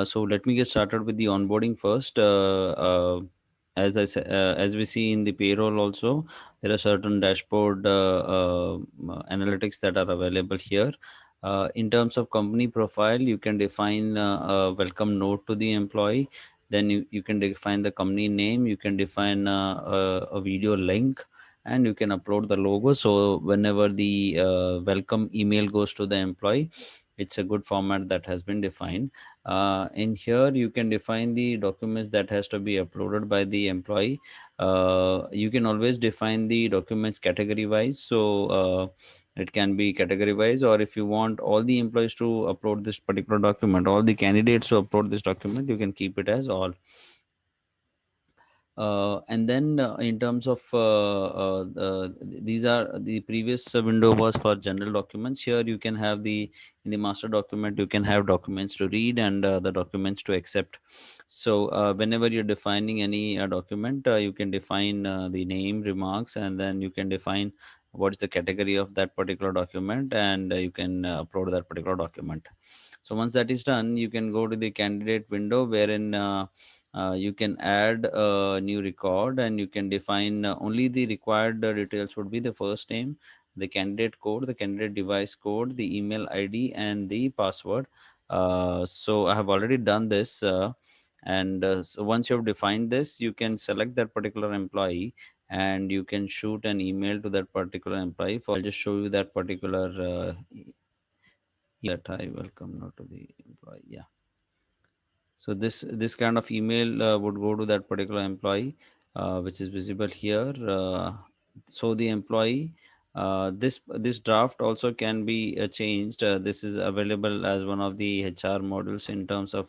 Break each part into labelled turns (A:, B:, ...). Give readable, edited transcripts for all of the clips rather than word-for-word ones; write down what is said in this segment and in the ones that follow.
A: So let me get started with the onboarding first. As we see in the payroll also, there are certain dashboard analytics that are available here. In terms of company profile, you can define a welcome note to the employee. Then you can define the company name. You can define a video link, and you can upload the logo. So whenever the welcome email goes to the employee, it's a good format that has been defined. In here you can define the documents that has to be uploaded by the employee. You can always define the documents category wise, so it can be category wise, or if you want all the employees to upload this particular document, all the candidates to upload this document, you can keep it as all. And then in terms of these are the previous window was for general documents. Here you can have the in the master document you can have documents to read and the documents to accept. So whenever you're defining any document, you can define the name, remarks, and then you can define what is the category of that particular document, and you can upload that particular document. So once that is done, you can go to the candidate window wherein you can add a new record, and you can define only the required details would be the first name, the candidate code, the candidate device code, the email ID, and the password. So I have already done this. And so once you have defined this, you can select that particular employee and you can shoot an email to that particular employee. For I'll just show you that particular that I welcome not to the employee. Yeah. So this kind of email would go to that particular employee, which is visible here. So the employee, this draft also can be changed. This is available as one of the HR modules in terms of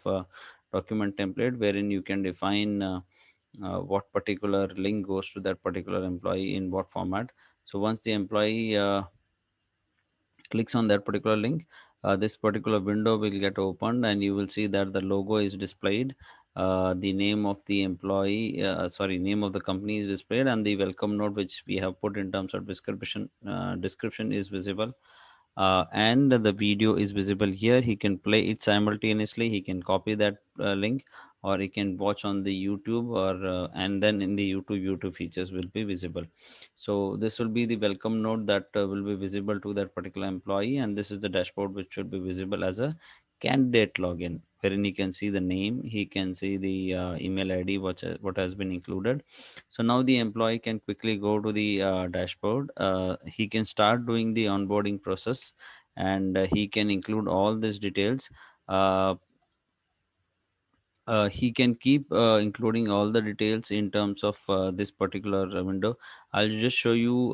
A: document template, wherein you can define what particular link goes to that particular employee in what format. So once the employee clicks on that particular link, this particular window will get opened and you will see that the logo is displayed, the name of the employee, name of the company is displayed, and the welcome note which we have put in terms of description is visible. And the video is visible here. He can play it simultaneously. He can copy that link, or he can watch on the YouTube, or and then in the YouTube features will be visible. So this will be the welcome note that will be visible to that particular employee, and this is the dashboard which should be visible as a candidate login, wherein he can see the name, he can see the email ID, what has been included. So now the employee can quickly go to the dashboard. He can start doing the onboarding process, and he can include all these details. Uh, he can keep including all the details in terms of this particular window. I'll just show you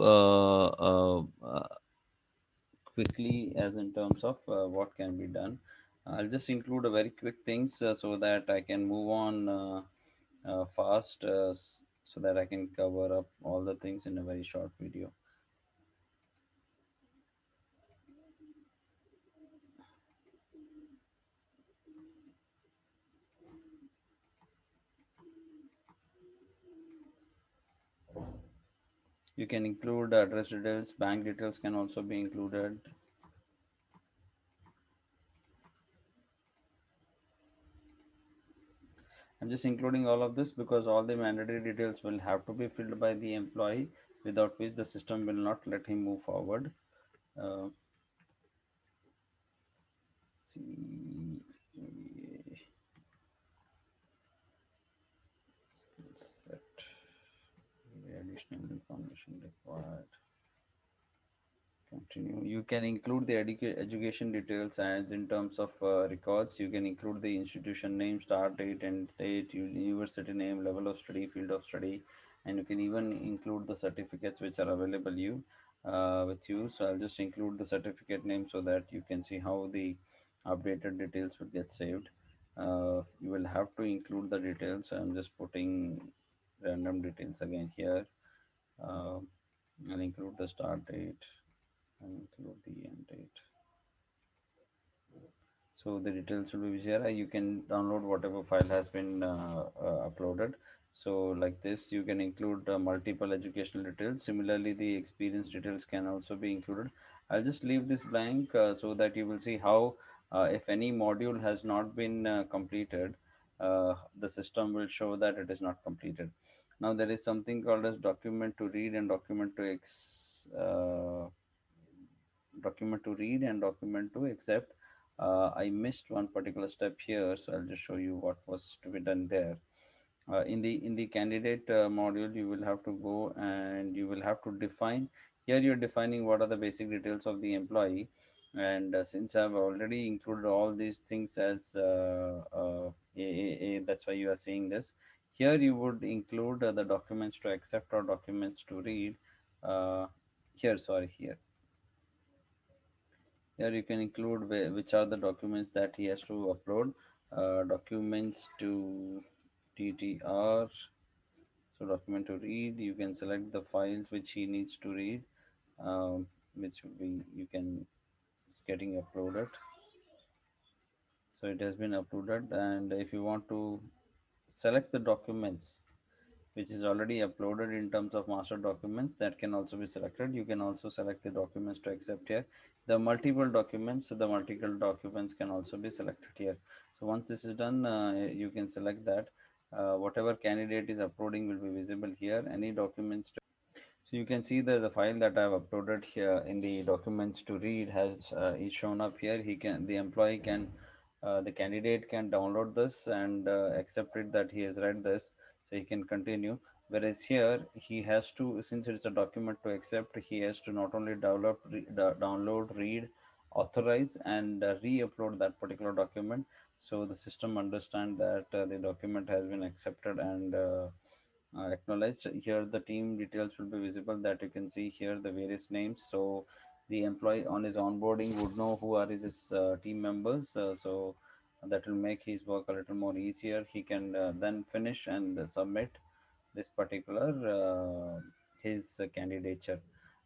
A: quickly as in terms of what can be done. I'll just include a very quick things so that I can move on fast, so that I can cover up all the things in a very short video. You can include address details, bank details can also be included. I'm just including all of this because all the mandatory details will have to be filled by the employee, without which the system will not let him move forward. Uh, see, set the additional information required. Continue. You can include the education details as in terms of records. You can include the institution name, start date, and date, university name, level of study, field of study, and you can even include the certificates which are available with you. So I'll just include the certificate name so that you can see how the updated details will get saved. You will have to include the details. So I'm just putting random details again here. Uh, I'll include the start date and include the end date. So the details will be here. You can download whatever file has been uploaded. So like this, you can include multiple educational details. Similarly, the experience details can also be included. I'll just leave this blank so that you will see how If any module has not been completed, the system will show that it is not completed. Now there is something called as document to read and document to read and document to accept. I missed one particular step here, so I'll just show you what was to be done there. In the candidate module, you will have to go and you will have to define. Here you're defining what are the basic details of the employee, and since I've already included all these things as that's why you are seeing this. Here you would include the documents to accept or documents to read. uh, Here, sorry, here you can include which are the documents that he has to upload. Documents to TTR. So document to read, you can select the files which he needs to read, which will be, you can, it's getting uploaded. So it has been uploaded, and if you want to select the documents which is already uploaded in terms of master documents, that can also be selected. You can also select the documents to accept here. The multiple documents, so the multiple documents can also be selected here. So once this is done, you can select that. Whatever candidate is uploading will be visible here. Any documents, so you can see that the file that I have uploaded here in the documents to read has is shown up here. The employee can, the candidate can download this and accept it that he has read this, so he can continue. Whereas here he has to, since it's a document to accept, he has to not only download, read, authorize, and re-upload that particular document. So the system understand that the document has been accepted and acknowledged. Here the team details will be visible, that you can see here the various names. So the employee on his onboarding would know who are his team members. So that will make his work a little more easier. He can then finish and submit this particular his candidature.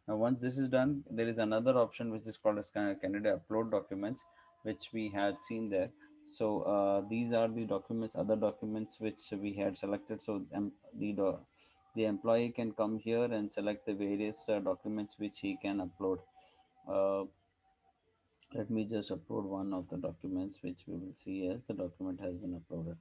A: Now once this is done, there is another option which is called as candidate upload documents, which we had seen there. So these are the documents, other documents which we had selected. So the employee can come here and select the various documents which he can upload. uh, Let me just upload one of the documents which we will see as the document has been uploaded.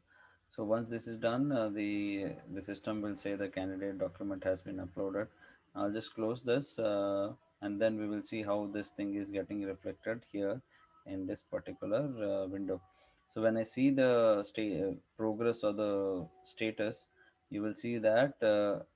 A: So once this is done, the system will say the candidate document has been uploaded. I'll just close this, and then we will see how this thing is getting reflected here in this particular window. So when I see the progress or the status, you will see that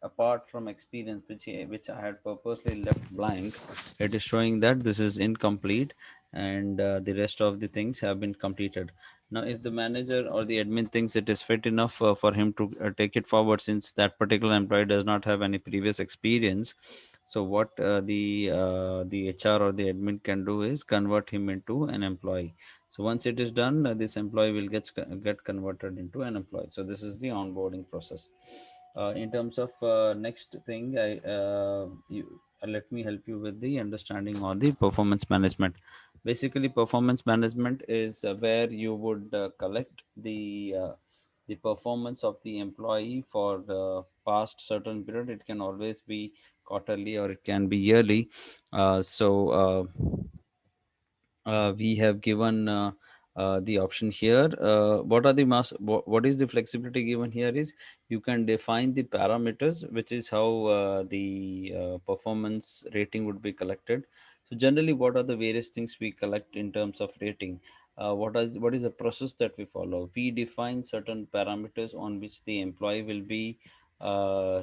A: apart from experience, which I had purposely left blank, it is showing that this is incomplete, and the rest of the things have been completed. Now, if the manager or the admin thinks it is fit enough for him to take it forward, since that particular employee does not have any previous experience, so what the HR or the admin can do is convert him into an employee. So once it is done, this employee will get converted into an employee. So this is the onboarding process. In terms of next thing, let me help you with the understanding on the performance management. Basically, performance management is where you would collect the performance of the employee for the past certain period. It can always be quarterly or it can be yearly. We have given the option here. What is the flexibility given here is you can define the parameters, which is how the performance rating would be collected. So generally, what are the various things we collect in terms of rating? What is the process that we follow? We define certain parameters on which the employee will be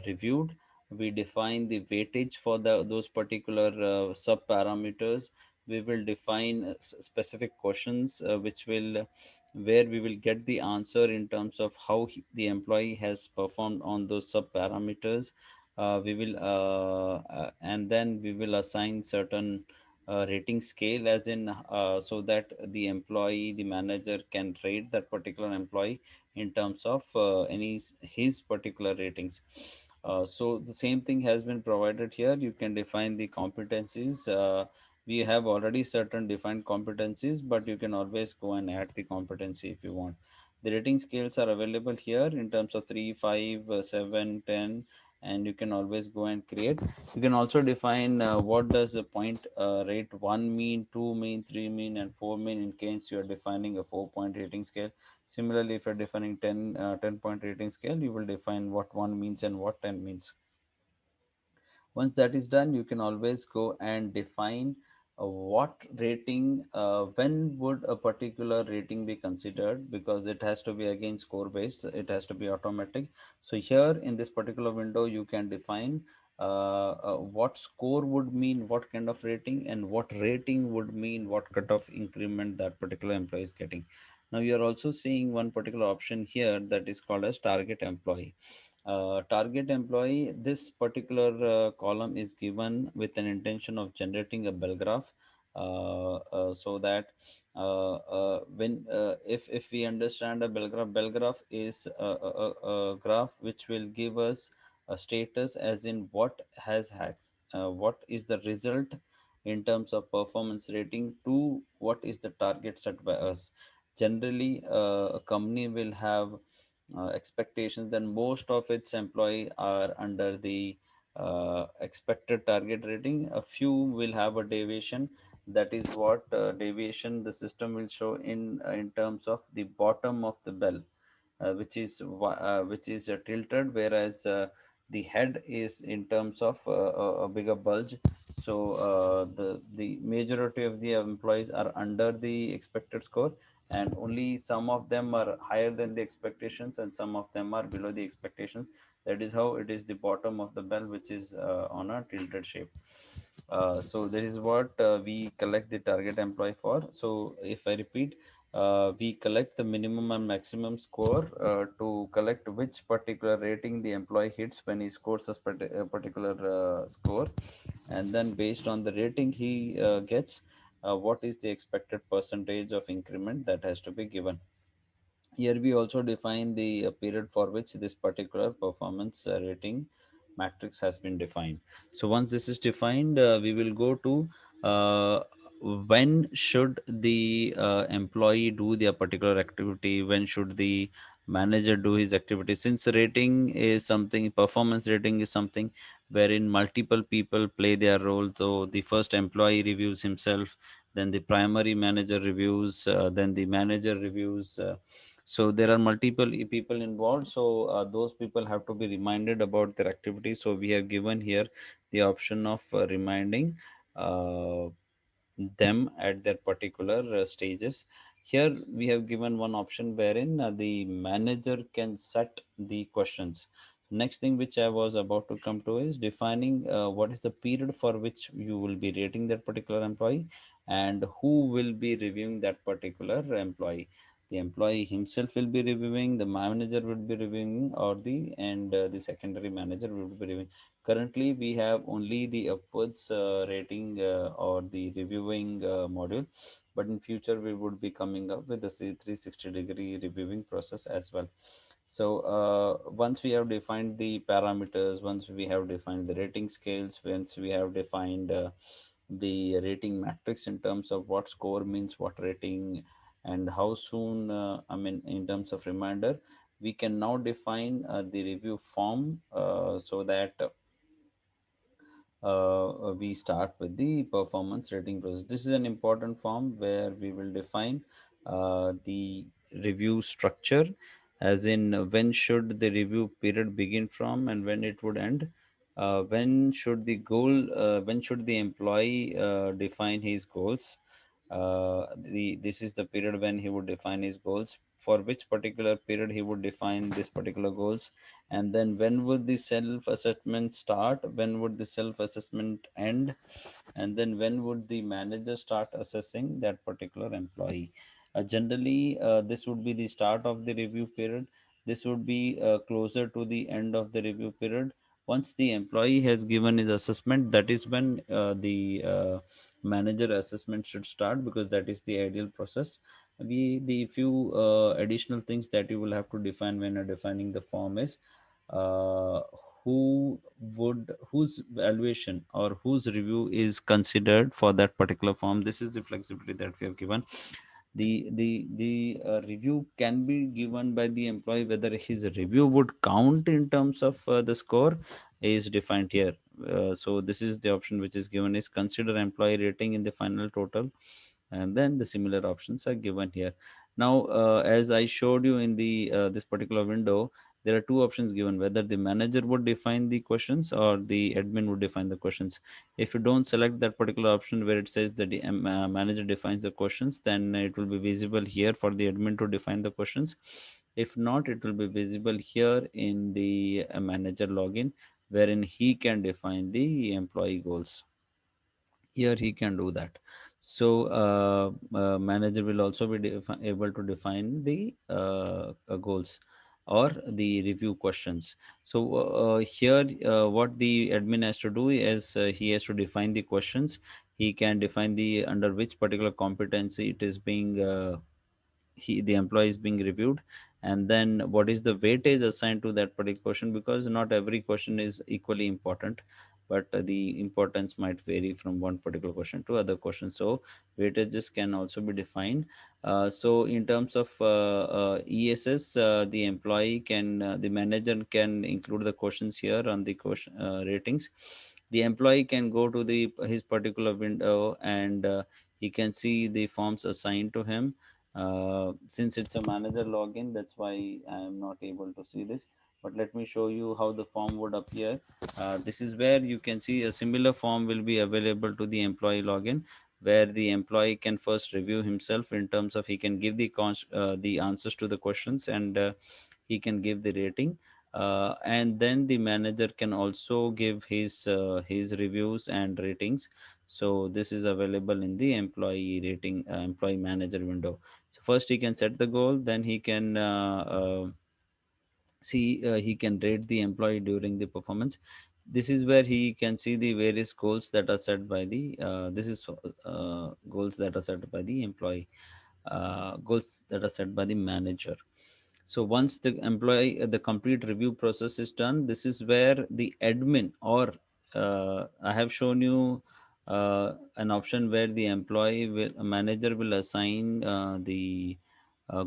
A: reviewed. We define the weightage for those particular sub parameters. We will define specific questions which will where we will get the answer in terms of how the employee has performed on those sub parameters. We will And then we will assign certain rating scale, as in so that the employee, the manager, can rate that particular employee in terms of his particular ratings. So the same thing has been provided here. You can define the competencies. We have already certain defined competencies, but you can always go and add the competency if you want. The rating scales are available here in terms of 3, 5, 7, 10, and you can always go and create. You can also define what does the point rate 1 mean, 2 mean, 3 mean, and 4 mean, in case you are defining a 4-point rating scale. Similarly, if you're defining 10-point rating scale, you will define what 1 means and what 10 means. Once that is done, you can always go and define what rating, when would a particular rating be considered, because it has to be again score based, it has to be automatic. So here in this particular window, you can define what score would mean what kind of rating, and what rating would mean what cut of increment that particular employee is getting. Now you are also seeing one particular option here that is called as target employee. Target employee, this particular column is given with an intention of generating a bell graph, so that when if we understand a bell graph is a graph which will give us a status, as in what has hacks, what is the result in terms of performance rating to what is the target set by us. Generally, a company will have expectations, then most of its employee are under the expected target rating. A few will have a deviation. That is what deviation the system will show in terms of the bottom of the bell, which is tilted, whereas the head is in terms of a bigger bulge. So the majority of the employees are under the expected score, and only some of them are higher than the expectations, and some of them are below the expectations. That is how it is the bottom of the bell, which is on a tilted shape. So that is what we collect the target employee for. So if I repeat, we collect the minimum and maximum score to collect which particular rating the employee hits when he scores a particular score, and then based on the rating he gets, what is the expected percentage of increment that has to be given. Here we also define the period for which this particular performance rating matrix has been defined. So once this is defined, we will go to uh, when should the employee do their particular activity, when should the manager do his activity. Since rating is something, performance rating is something wherein multiple people play their role. So the first employee reviews himself, then the primary manager reviews, then the manager reviews. So there are multiple people involved, so those people have to be reminded about their activities. So we have given here the option of reminding uh, them at their particular stages. Here we have given one option wherein the manager can set the questions. Next thing which I was about to come to is defining what is the period for which you will be rating that particular employee, and who will be reviewing that particular employee. The employee himself will be reviewing, the manager will be reviewing, or the secondary manager will be reviewing. Currently, we have only the upwards rating or the reviewing module, but in future we would be coming up with the 360-degree reviewing process as well. So once we have defined the parameters, once we have defined the rating scales, once we have defined the rating matrix in terms of what score means what rating, and how soon, I mean in terms of reminder, we can now define the review form, so that we start with the performance rating process. This is an important form where we will define the review structure, as in when should the review period begin from and when it would end. When should the employee define his goals? This is the period when he would define his goals. For which particular period he would define this particular goals, and then when would the self assessment start, when would the self assessment end, and then when would the manager start assessing that particular employee. Generally, this would be the start of the review period. This would be closer to the end of the review period. Once the employee has given his assessment, that is when the manager assessment should start, because that is the ideal process. The few additional things that you will have to define when you're defining the form is uh, whose valuation or whose review is considered for that particular form. This is the flexibility that we have given. The review can be given by the employee, whether his review would count in terms of the score. is defined here. So this is the option which is given is consider employee rating in the final total, and then the similar options are given here. Now, as I showed you in the this particular window, there are two options given, whether the manager would define the questions or the admin would define the questions. If you don't select that particular option where it says that the manager defines the questions, then it will be visible here for the admin to define the questions. If not, it will be visible here in the manager login, wherein he can define the employee goals. Here he can do that. So manager will also be able to define the goals or the review questions. So here what the admin has to do is he has to define the questions. He can define the under which particular competency it is being the employee is being reviewed, and then what is the weightage assigned to that particular question, because not every question is equally important, but the importance might vary from one particular question to other questions. So weightages can also be defined. So in terms of ESS, the employee can the manager can include the questions here on the question ratings. The employee can go to the his particular window, and he can see the forms assigned to him. Since it's a manager login, that's why I am not able to see this. But let me show you how the form would appear. This is where you can see a similar form will be available to the employee login, where the employee can first review himself in terms of he can give the answers to the questions, and he can give the rating, and then the manager can also give his reviews and ratings. So this is available in the employee rating employee manager window. So first he can set the goal, then he can see he can rate the employee during the performance. This is where he can see the various goals that are set by the this is goals that are set by the employee, goals that are set by the manager. So once the employee, the complete review process is done, this is where the admin or I have shown you an option where the employee will, a manager will assign the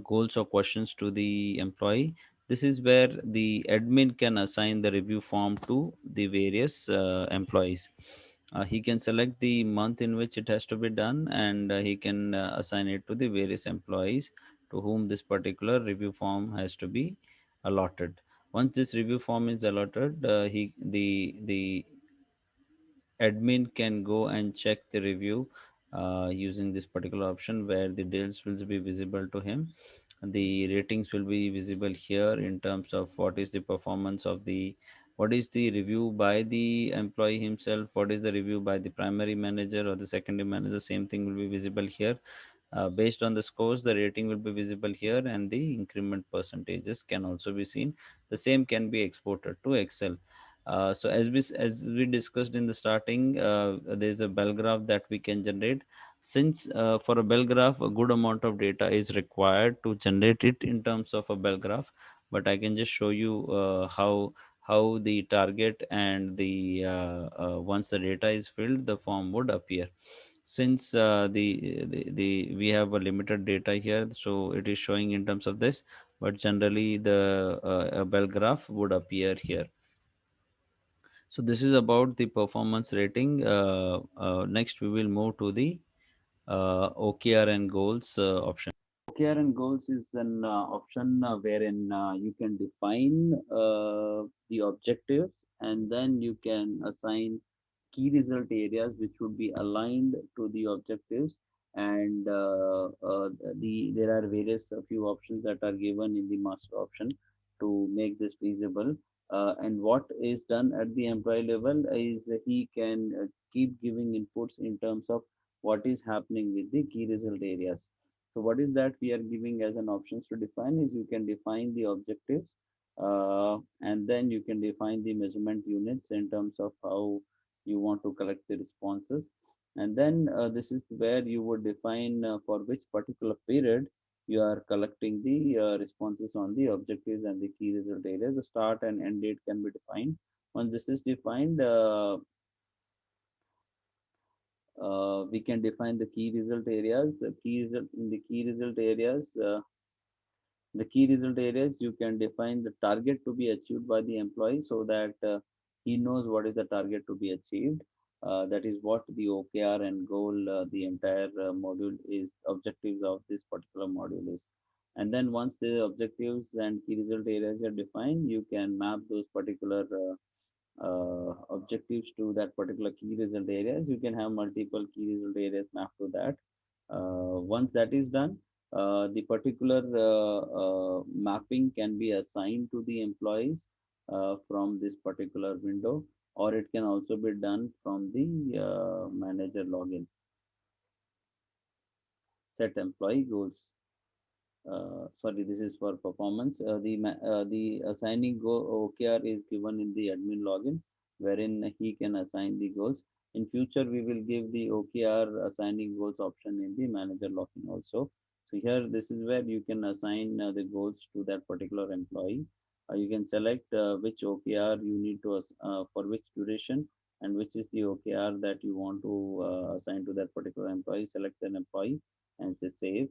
A: goals or questions to the employee. This is where the admin can assign the review form to the various employees. He can select the month in which it has to be done, and he can assign it to the various employees to whom this particular review form has to be allotted. Once this review form is allotted, he the admin can go and check the review using this particular option, where the details will be visible to him. The ratings will be visible here in terms of what is the performance of the, what is the review by the employee himself, what is the review by the primary manager or the secondary manager. Same thing will be visible here. Based on the scores, the rating will be visible here, and the increment percentages can also be seen. The same can be exported to Excel. So as we discussed in the starting, there is a bell graph that we can generate. Since for a bell graph, a good amount of data is required to generate it in terms of a bell graph, but I can just show you how the target and the once the data is filled, the form would appear. Since the we have a limited data here, so it is showing in terms of this, but generally the a bell graph would appear here. So this is about the performance rating. Next, we will move to the OKR and goals option. OKR and goals is an option wherein you can define the objectives, and then you can assign key result areas which would be aligned to the objectives. And there are various few options that are given in the master option to make this feasible. And what is done at the employee level is he can keep giving inputs in terms of what is happening with the key result areas. So what is that we are giving as an options to define is you can define the objectives, and then you can define the measurement units in terms of how you want to collect the responses. And then this is where you would define for which particular period you are collecting the responses on the objectives and the key result areas. The start and end date can be defined. Once this is defined, we can define the key result areas. The key result in the key result areas, you can define the target to be achieved by the employee, so that he knows what is the target to be achieved. That is what the OKR and goal, the entire module is, objectives of this particular module is. And then once the objectives and key result areas are defined, you can map those particular objectives to that particular key result areas. You can have multiple key result areas mapped to that. Once that is done, the particular mapping can be assigned to the employees from this particular window, or it can also be done from the manager login. Set employee goals. Sorry, this is for performance. The assigning go OKR is given in the admin login, wherein he can assign the goals. In future, we will give the OKR assigning goals option in the manager login also. So here, this is where you can assign the goals to that particular employee. You can select which OKR you need to for which duration, and which is the OKR that you want to assign to that particular employee. Select an employee and say save.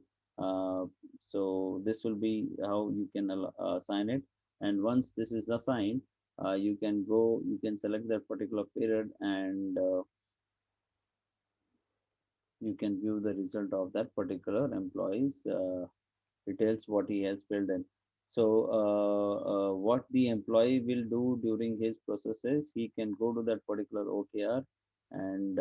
A: So this will be how you can assign it. And once this is assigned, you can select that particular period, and you can view the result of that particular employee's details, what he has filled in. So what the employee will do during his processes, he can go to that particular OKR, and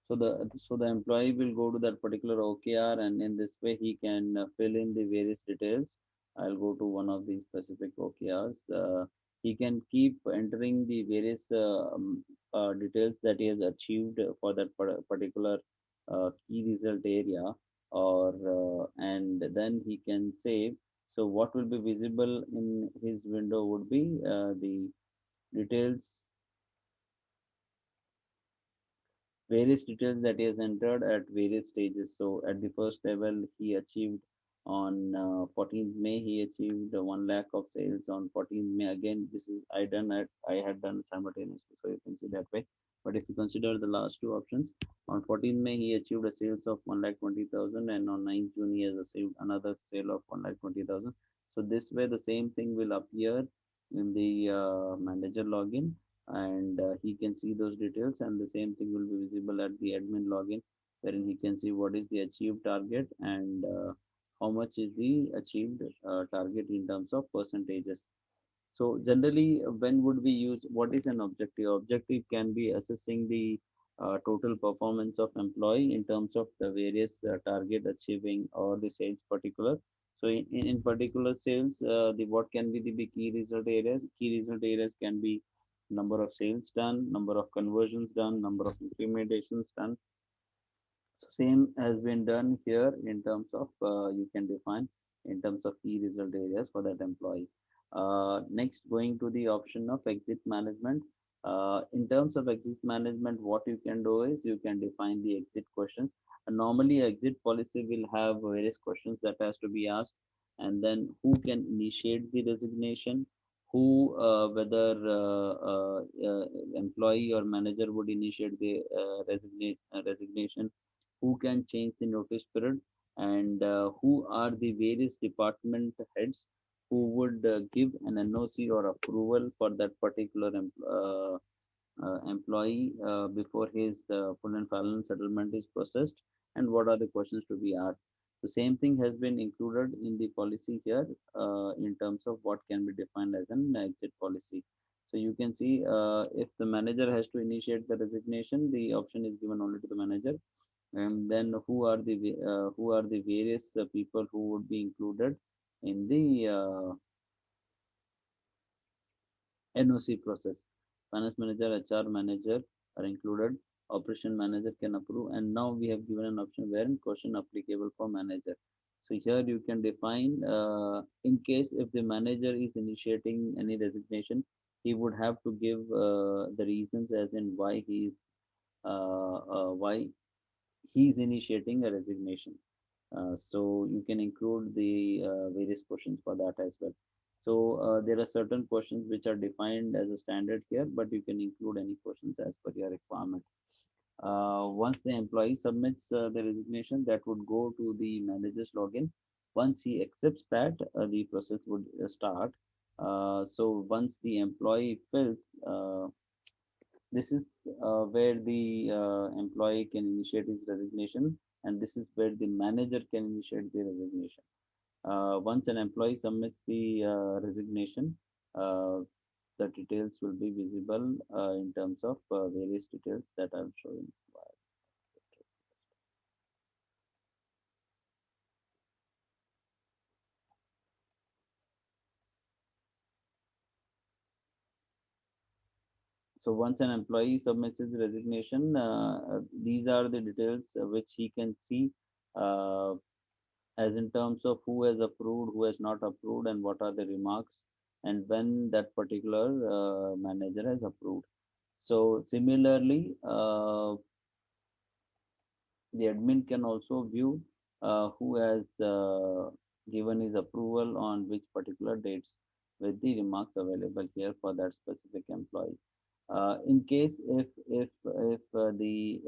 A: so the employee will go to that particular OKR, and in this way he can fill in the various details. I'll go to one of these specific OKRs. He can keep entering the various details that he has achieved for that particular key result area, or and then he can save. So what will be visible in his window would be the details, various details that he has entered at various stages. So at the first level, he achieved on 14th May, he achieved 1 lakh of sales on 14th May. Again, this is I had done simultaneously, so you can see that way. But if you consider the last two options, on 14th May, he achieved a sales of 1 lakh 20,000, and on 9th June, he has achieved another sale of 1 lakh 20,000. So this way, the same thing will appear in the manager login, and he can see those details, and the same thing will be visible at the admin login, wherein he can see what is the achieved target, and how much is the achieved target in terms of percentages. So generally, when would we use, what is an objective? Objective can be assessing the total performance of employee in terms of the various target achieving or the sales particular. So in particular sales, the what can be the key result areas? Key result areas can be number of sales done, number of conversions done, number of implementations done. So same has been done here in terms of you can define in terms of key result areas for that employee. Next, going to the option of exit management. In terms of exit management, what you can do is you can define the exit questions. Normally, exit policy will have various questions that has to be asked, and then who can initiate the resignation, who whether employee or manager would initiate the resignation, who can change the notice period, and who are the various department heads who would give an NOC or approval for that particular employee before his full and final settlement is processed, and what are the questions to be asked. The same thing has been included in the policy here in terms of what can be defined as an exit policy. So you can see if the manager has to initiate the resignation, the option is given only to the manager, and then who are the various people who would be included in the NOC process. Finance manager, HR manager are included. Operation manager can approve, and now we have given an option wherein question applicable for manager. So here you can define in case if the manager is initiating any resignation, he would have to give the reasons as in why he is initiating a resignation. So you can include the various questions for that as well. So there are certain questions which are defined as a standard here, but you can include any questions as per your requirement. Once the employee submits the resignation, that would go to the manager's login. Once he accepts that, the process would start. So once the employee fills, this is where the employee can initiate his resignation, and this is where the manager can initiate the resignation. Once an employee submits the resignation, uh, the details will be visible in terms of various details that I'm showing. So once an employee submits his resignation, these are the details which he can see, uh, as in terms of who has approved, who has not approved, and what are the remarks, and when that particular manager has approved. So similarly, the admin can also view who has given his approval on which particular dates with the remarks available here for that specific employee. In case if the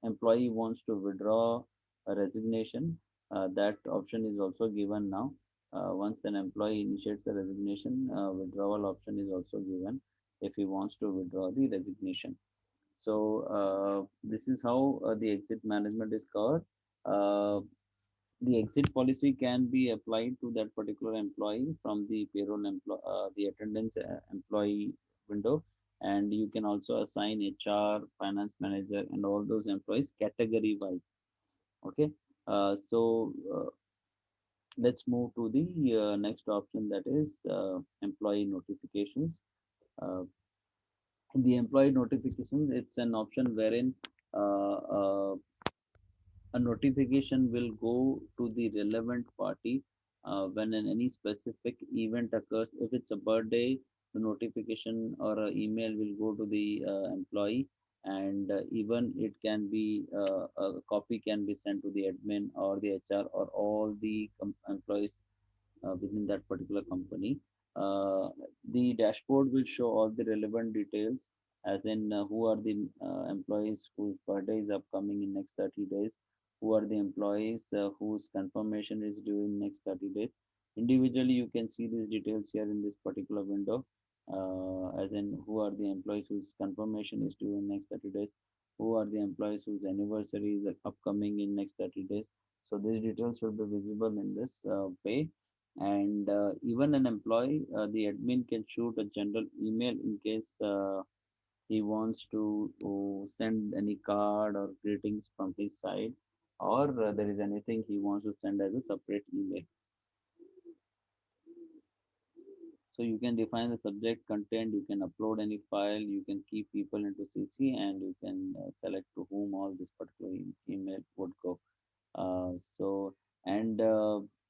A: employee wants to withdraw a resignation, that option is also given now. Once an employee initiates the resignation, withdrawal option is also given if he wants to withdraw the resignation. So this is how the exit management is covered. Uh, the exit policy can be applied to that particular employee from the the attendance employee window, and you can also assign HR, finance manager, and all those employees category wise. Okay, so let's move to the next option, that is employee notifications. Uh, in the employee notifications, it's an option wherein uh, uh, a notification will go to the relevant party when any specific event occurs. If it's a birthday, the notification or a email will go to the employee, and even it can be a copy can be sent to the admin or the HR or all the employees within that particular company. Uh, the dashboard will show all the relevant details, as in who are the employees whose birthday is upcoming in next 30 days, who are the employees whose confirmation is due in next 30 days. Individually, you can see these details here in this particular window, as in who are the employees whose confirmation is due in next 30 days, who are the employees whose anniversary is upcoming in next 30 days. So these details will be visible in this way. And even an employee, the admin can shoot a general email in case he wants to send any card or greetings from his side, or there is anything he wants to send as a separate email. So you can define the subject content, you can upload any file, you can keep people into CC, and you can select to whom all this particular email would go. So, and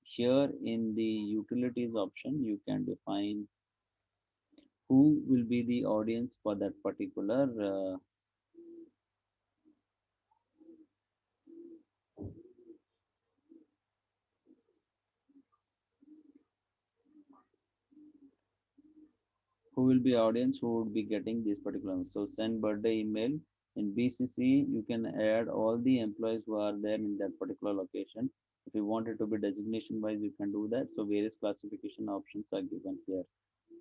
A: here in the utilities option, you can define who will be the audience for that particular who will be audience who would be getting this particular. So send birthday email in BCC. You can add all the employees who are there in that particular location. If you want it to be designation wise, you can do that. So various classification options are given here.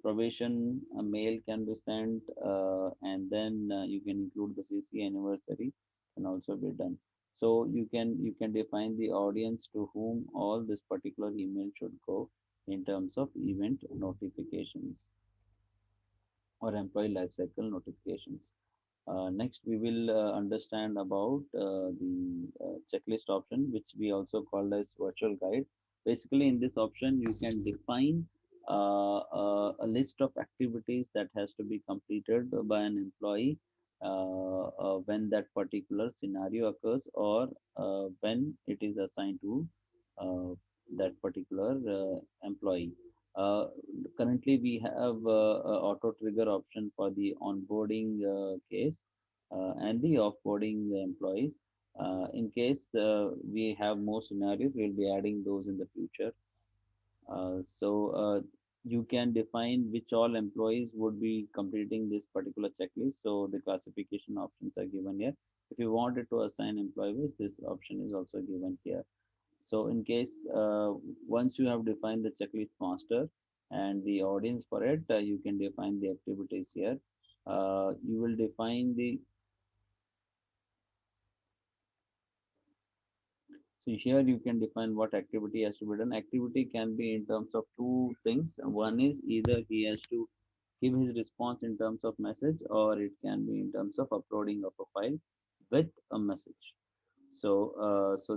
A: Probation, a mail can be sent, and then you can include the CC anniversary can also be done. So you can define the audience to whom all this particular email should go in terms of event notifications or employee lifecycle notifications. Next, we will understand about the checklist option, which we also called as virtual guide. Basically, in this option, you can define a list of activities that has to be completed by an employee when that particular scenario occurs, or when it is assigned to uh, that particular employee. Uh, Currently, we have a auto trigger option for the onboarding case and the offboarding employees. In case we have more scenarios, we'll be adding those in the future. So you can define which all employees would be completing this particular checklist. So the classification options are given here. If you wanted to assign employees, this option is also given here. So in case once you have defined the checklist master and the audience for it, you can define the activities here. You will define the So here you can define what activity has to be done. Activity can be in terms of two things. One is either he has to give his response in terms of message, or it can be in terms of uploading of a file with a message. So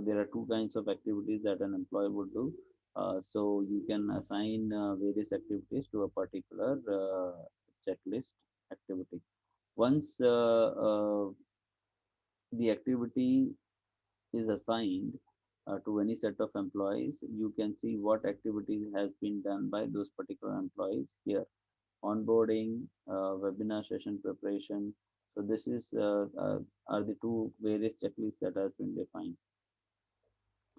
A: there are two kinds of activities that an employee would do. So you can assign various activities to a particular checklist activity. Once the activity is assigned to any set of employees, you can see what activities has been done by those particular employees here. Onboarding, webinar session preparation. So this is are the two various checklists that has been defined.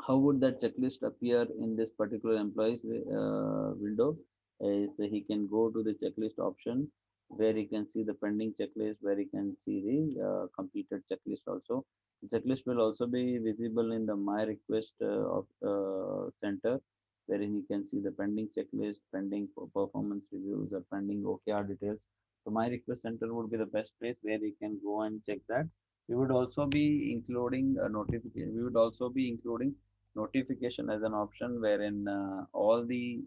A: How would that checklist appear in this particular employees window? Is he can go to the checklist option where he can see the pending checklist, where he can see the completed checklist also. The checklist will also be visible in the My Request of center, wherein you can see the pending checklist, pending performance reviews, or pending OKR details. So My Request Center would be the best place where you can go and check that. We would also be including a notification. We would also be including notification as an option wherein all the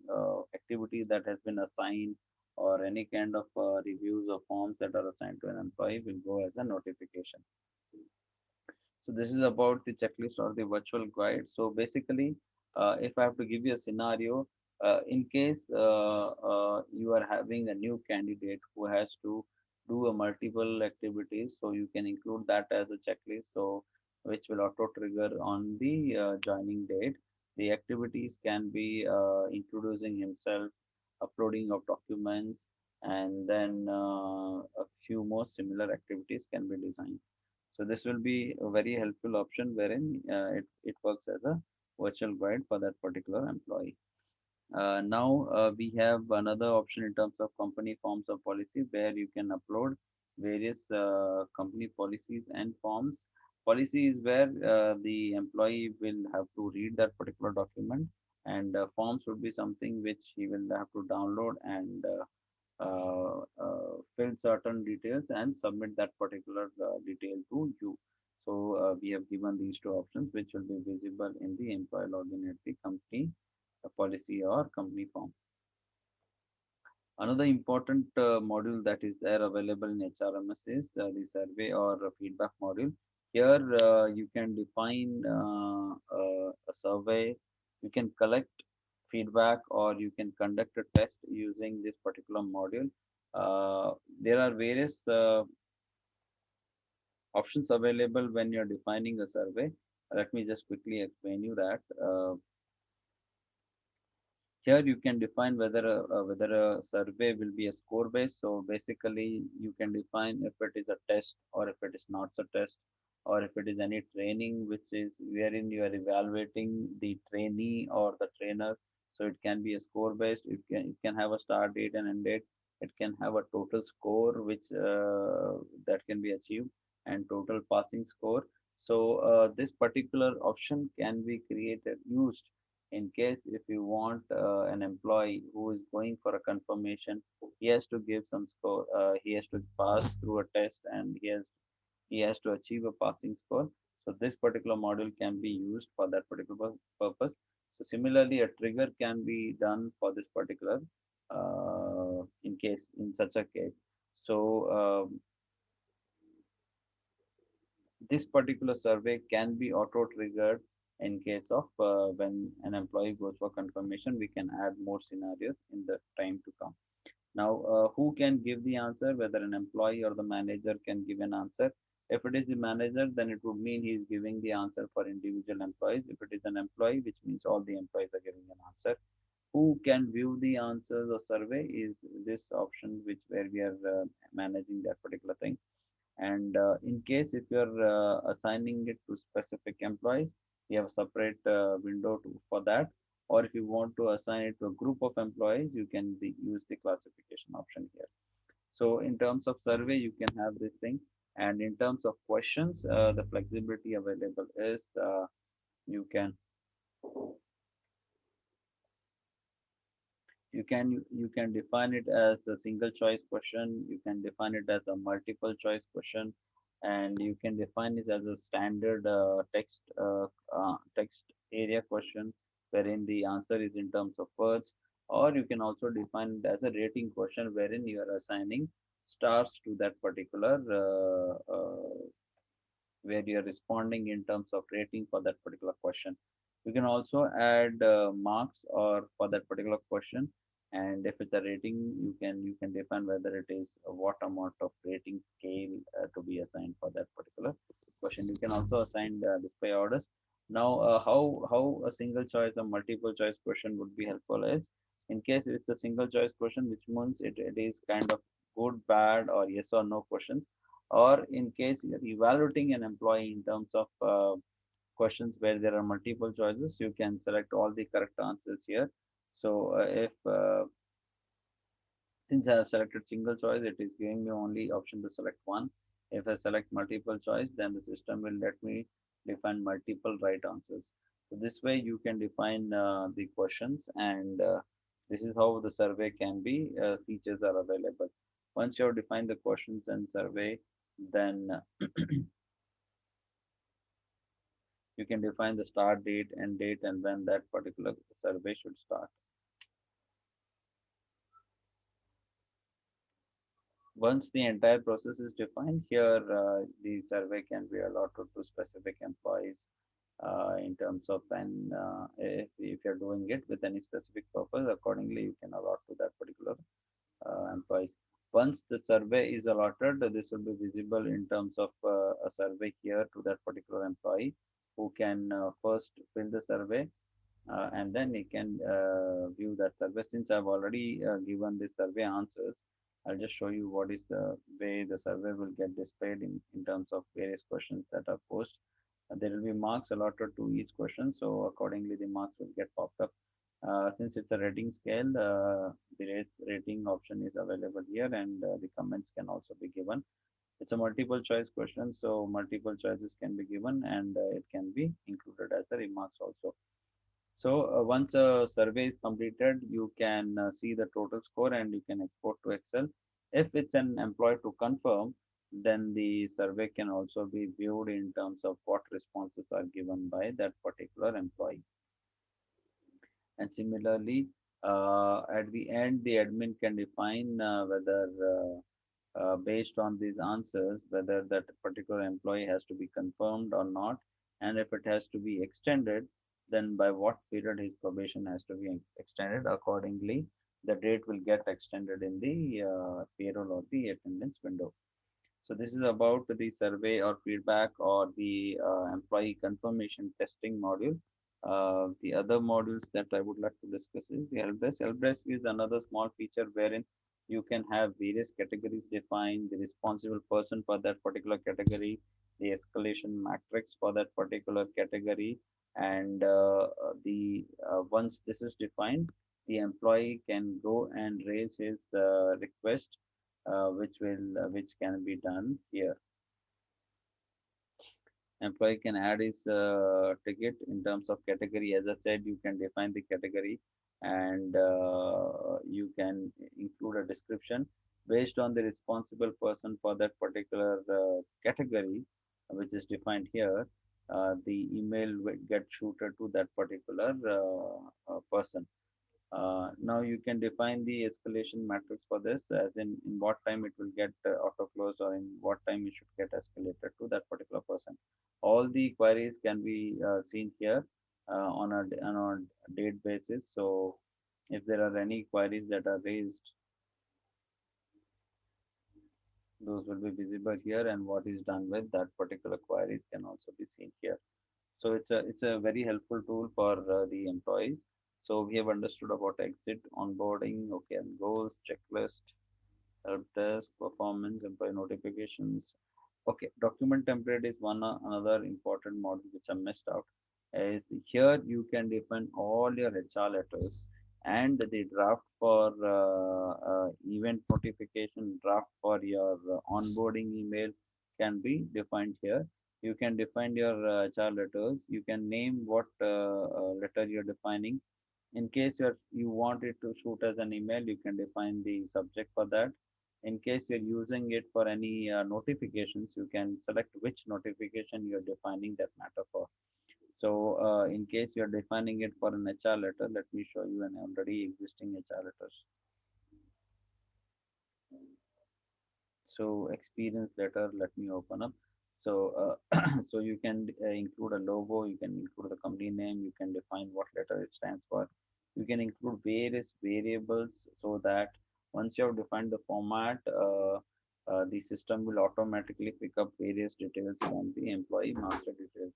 A: activity that has been assigned or any kind of reviews or forms that are assigned to an employee will go as a notification. So this is about the checklist or the virtual guide. So basically, if I have to give you a scenario, in case you are having a new candidate who has to do a multiple activities, so you can include that as a checklist. So which will auto trigger on the joining date. The activities can be introducing himself, uploading of documents, and then a few more similar activities can be designed. So this will be a very helpful option wherein it works as a virtual guide for that particular employee. Now we have another option in terms of company forms or policy where you can upload various company policies and forms. Policy is where the employee will have to read that particular document, and forms would be something which he will have to download and fill certain details and submit that particular detail to you. So we have given these two options which will be visible in the employee login at the company policy or company form. Another important module that is there available in HRMS is the survey or feedback module. Here you can define a survey, you can collect feedback, or you can conduct a test using this particular module. There are various options available when you're defining a survey. Let me just quickly explain you that. Here you can define whether a survey will be a score based. So basically, you can define if it is a test or if it is not a test, or if it is any training which is wherein you are evaluating the trainee or the trainer. So it can be a score based. It can have a start date and end date. It can have a total score which that can be achieved, and total passing score. So this particular option can be created used in case if you want an employee who is going for a confirmation. He has to give some score, he has to pass through a test, and he has to achieve a passing score. So this particular module can be used for that particular purpose. So similarly, a trigger can be done for this particular in such a case. So this particular survey can be auto triggered in case of when an employee goes for confirmation. We can add more scenarios in the time to come. Now, who can give the answer? Whether an employee or the manager can give an answer. If it is the manager, then it would mean he is giving the answer for individual employees. If it is an employee, which means all the employees are giving an answer. Who can view the answers or survey is this option, which where we are managing that particular thing. And in case if you're assigning it to specific employees, you have a separate window for that. or if you want to assign it to a group of employees, you can use the classification option here. So in terms of survey, you can have this thing. And in terms of questions, the flexibility available is you can you can define it as a single choice question, you can define it as a multiple choice question, and you can define it as a standard text area question wherein the answer is in terms of words, or you can also define it as a rating question wherein you are assigning stars to that particular where you're responding in terms of rating for that particular question. You can also add marks or for that particular question, and if it's a rating, you can define whether it is what amount of rating scale to be assigned for that particular question. You can also assign display orders. Now, how a single choice or multiple choice question would be helpful is in case it's a single choice question, which means it is kind of good, bad, or yes or no questions, or in case you're evaluating an employee in terms of questions where there are multiple choices, you can select all the correct answers here. So if since I have selected single choice, it is giving me only option to select one. If I select multiple choice, then the system will let me define multiple right answers. So this way you can define the questions, and this is how the survey can be, features are available. Once you have defined the questions and survey, then you can define the start date, end date, and when that particular survey should start. Once the entire process is defined, here the survey can be allotted to specific employees in terms of when if you're doing it with any specific purpose, accordingly you can allot to that particular employees. Once the survey is allotted, this will be visible in terms of a survey here to that particular employee who can first fill the survey, and then you can view that survey. Since I've already given the survey answers, I'll just show you what is the way the survey will get displayed in terms of various questions that are posed. There will be marks allotted to each question, so accordingly the marks will get popped up. Since it's a rating scale, the rating option is available here, and the comments can also be given. It's a multiple choice question, so multiple choices can be given, and it can be included as the remarks also. So once a survey is completed, you can see the total score and you can export to Excel. If it's an employee to confirm, then the survey can also be viewed in terms of what responses are given by that particular employee. And similarly, at the end, the admin can define whether based on these answers, whether that particular employee has to be confirmed or not, and if it has to be extended, then by what period his probation has to be extended. Accordingly, the date will get extended in the payroll or the attendance window. So this is about the survey or feedback or the employee confirmation testing module. The other modules that I would like to discuss is the help desk. Help desk is another small feature wherein you can have various categories defined, the responsible person for that particular category, the escalation matrix for that particular category, and the once this is defined, the employee can go and raise his request, which can be done here. Employee can add his ticket in terms of category. As I said, you can define the category, and you can include a description based on the responsible person for that particular category, which is defined here. The email will get shooted to that particular person. Now you can define the escalation matrix for this, as in what time it will get auto close, or in what time it should get escalated to that particular person. All the queries can be seen here on a date basis. So if there are any queries that are raised, those will be visible here, and what is done with that particular queries can also be seen here. So it's a very helpful tool for the employees. So we have understood about exit, onboarding, OKR goals, checklist, help desk, performance, employee notifications. Okay, document template is one another important module which I missed out. is here you can define all your HR letters and the draft for event notification, draft for your onboarding email can be defined here. You can define your HR letters. You can name what letter you're defining. In case you want it to shoot as an email, you can define the subject for that. In case you're using it for any notifications, you can select which notification you're defining that matter for. So, in case you're defining it for an HR letter, let me show you an already existing HR letters. So, experience letter, let me open up. So, so you can include a logo, you can include the company name, you can define what letter it stands for. You can include various variables so that once you have defined the format, the system will automatically pick up various details from the employee master details.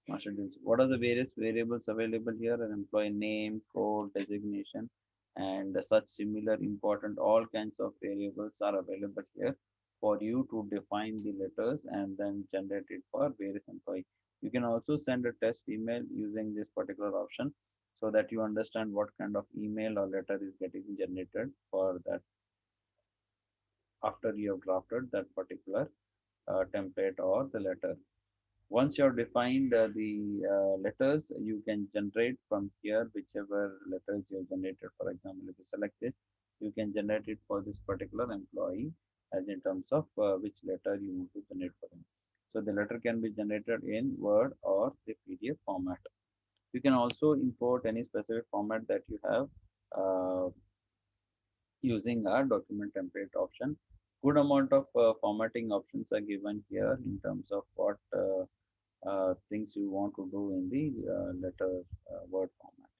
A: Master details. What are the various variables available here? An employee name, code, designation, and such similar important all kinds of variables are available here for you to define the letters and then generate it for various employee. You can also send a test email using this particular option so that you understand what kind of email or letter is getting generated for that after you have drafted that particular template or the letter. Once you have defined the letters, you can generate from here whichever letters you have generated. For example, if you select this, you can generate it for this particular employee as in terms of which letter you want to generate for them. So the letter can be generated in Word or the PDF format. You can also import any specific format that you have uh, using our document template option. Good amount of formatting options are given here in terms of what things you want to do in the letter word format.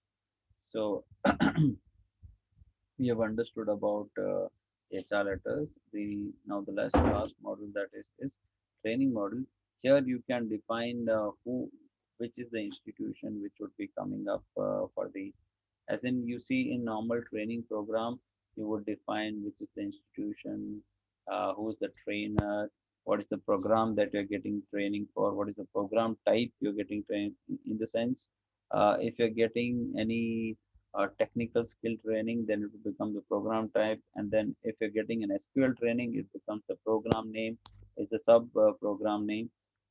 A: So we have understood about HR letters. The now the last model that is training model. Here you can define which is the institution which would be coming up for the as in you see in normal training program, you would define which is the institution, who is the trainer, what is the program that you're getting training for, what is the program type you're getting trained in the sense. If you're getting any technical skill training, then it will become the program type. And then if you're getting an SQL training, it becomes the program name, it's a sub program name.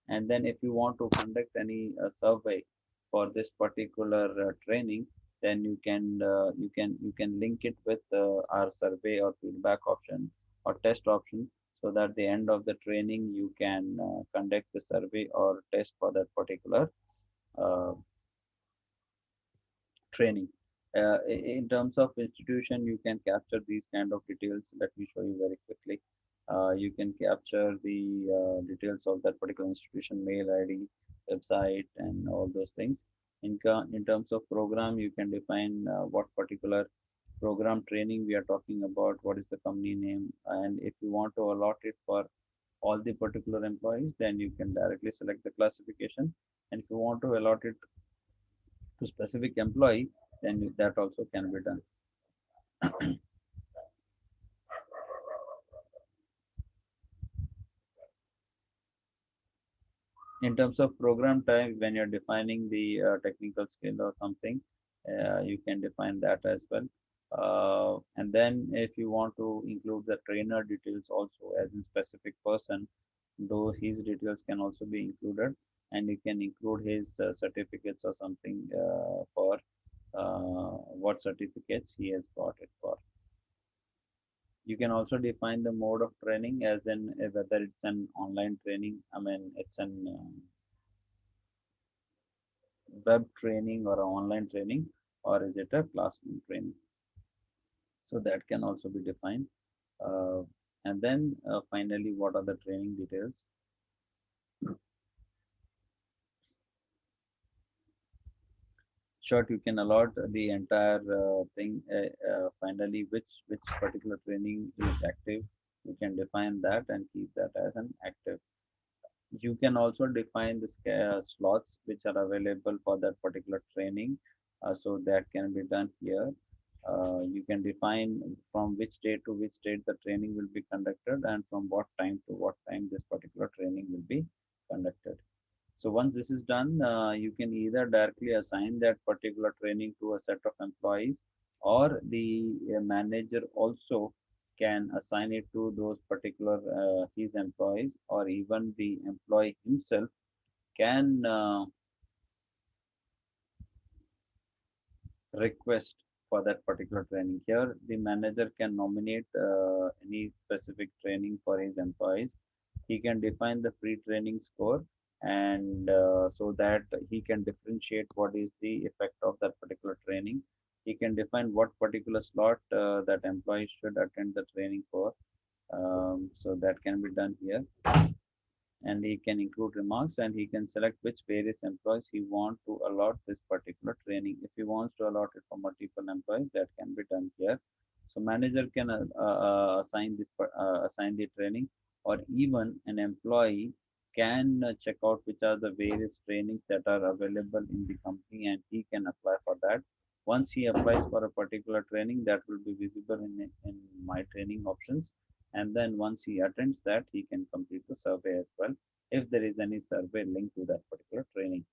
A: And then if you want to conduct any survey for this particular training, then you can link it with our survey or feedback option or test option so that at the end of the training you can conduct the survey or test for that particular uh, training. In terms of institution, you can capture these kind of details. Let me show you very quickly. You can capture the details of that particular institution, mail ID, website, and all those things. In terms of program, you can define what particular program training we are talking about, what is the company name, and if you want to allot it for all the particular employees, then you can directly select the classification. And if you want to allot it to specific employee, then that also can be done. In terms of program type, when you're defining the technical skill or something, you can define that as well. And then if you want to include the trainer details also as a specific person, though his details can also be included, and you can include his certificates or something for what certificates he has got it for. You can also define the mode of training as in whether it's an online training, I mean, it's an web training or a online training, or is it a classroom training? So that can also be defined. Uh, and then finally, what are the training details? Short, you can allot the entire thing. Finally, which particular training is active, you can define that and keep that as an active. You can also define the slots which are available for that particular training. So that can be done here. You can define from which date to which date the training will be conducted and from what time to what time this particular training will be conducted. So once this is done, you can either directly assign that particular training to a set of employees, or the manager also can assign it to those particular his employees, or even the employee himself can request for that particular training. Here, the manager can nominate any specific training for his employees. He can define the free training score, and so that he can differentiate what is the effect of that particular training. He can define what particular slot that employee should attend the training for. So that can be done here, and he can include remarks, and he can select which various employees he want to allot this particular training. If he wants to allot it for multiple employees, that can be done here. So manager can assign the training, or even an employee can check out which are the various trainings that are available in the company, and he can apply for that. Once he applies for a particular training, that will be visible in my training options, and then once he attends that, he can complete the survey as well, if there is any survey linked to that particular training.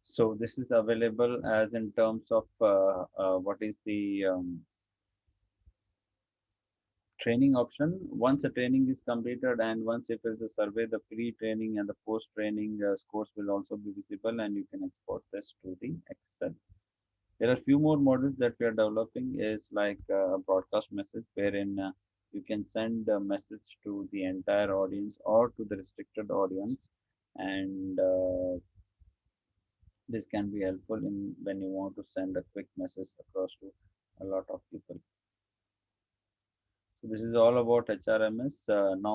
A: So this is available as in terms of what is the training option. Once a training is completed, and once if it's a survey, the pre-training and the post-training scores will also be visible, and you can export this to the Excel. There are few more models that we are developing, is like a broadcast message, wherein you can send a message to the entire audience or to the restricted audience, and this can be helpful in when you want to send a quick message across to a lot of people. So this is all about HRMS. Now